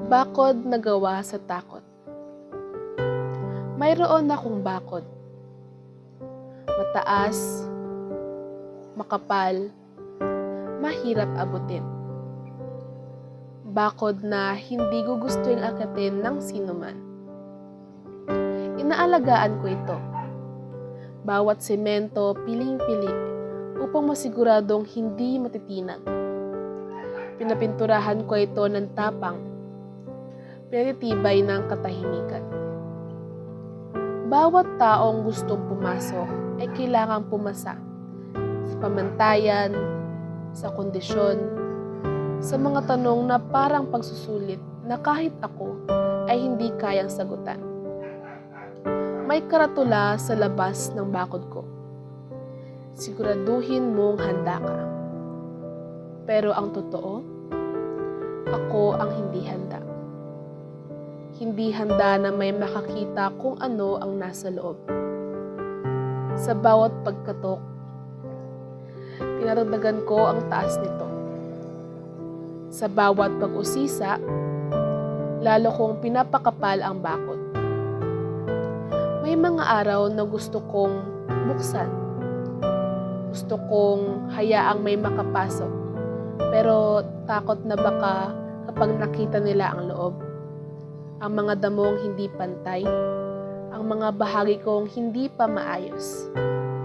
Bakod na gawa sa takot. Mayroon akong bakod. Mataas, makapal, mahirap abutin. Bakod na hindi gugustuhin akitin ng sinuman. Inaalagaan ko ito. Bawat semento piling-pili upang masiguradong hindi matitinag. Pinapinturahan ko ito ng tapang, pinatitibay ng katahimikan. Bawat taong gustong pumasok ay kailangang pumasa sa pamantayan, sa kondisyon, sa mga tanong na parang pagsusulit na kahit ako ay hindi kayang sagutan. May karatula sa labas ng bakod ko. Siguraduhin mong handa ka. Pero ang totoo, ako ang hindi handa. Hindi handa na may makakita kung ano ang nasa loob. Sa bawat pagkatok, tinatagdagan ko ang taas nito. Sa bawat pag-usisa, lalo kong pinapakapal ang bakod. May mga araw na gusto kong buksan. Gusto kong hayaang may makapasok. Pero takot na baka kapag nakita nila ang loob, ang mga damong hindi pantay, ang mga bahagi kong hindi pa maayos,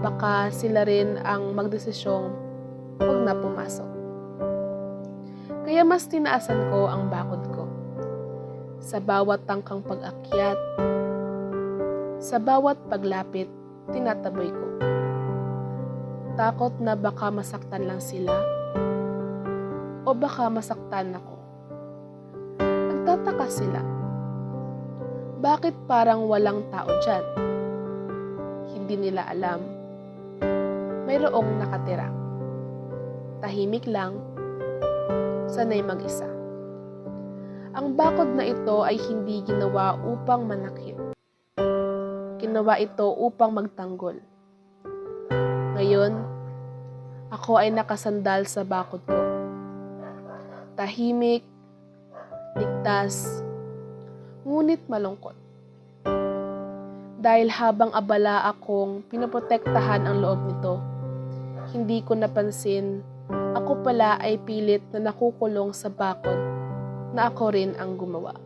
baka sila rin ang magdesisyong huwag na pumasok. Kaya mas tinaasan ko ang bakod ko. Sa bawat tangkang pag-akyat, sa bawat paglapit, tinataboy ko. Takot na baka masaktan lang sila o baka masaktan ako. Nagtataka sila. Bakit parang walang tao dyan? Hindi nila alam. Mayroong nakatira. Tahimik lang, sanay mag-isa. Ang bakod na ito ay hindi ginawa upang manakit. Ginawa ito upang magtanggol. Ngayon, ako ay nakasandal sa bakod ko. Tahimik, ligtas, ngunit malungkot. Dahil habang abala akong pinoprotektahan ang loob nito, hindi ko napansin ako pala ay pilit na nakukulong sa bakod na ako rin ang gumawa.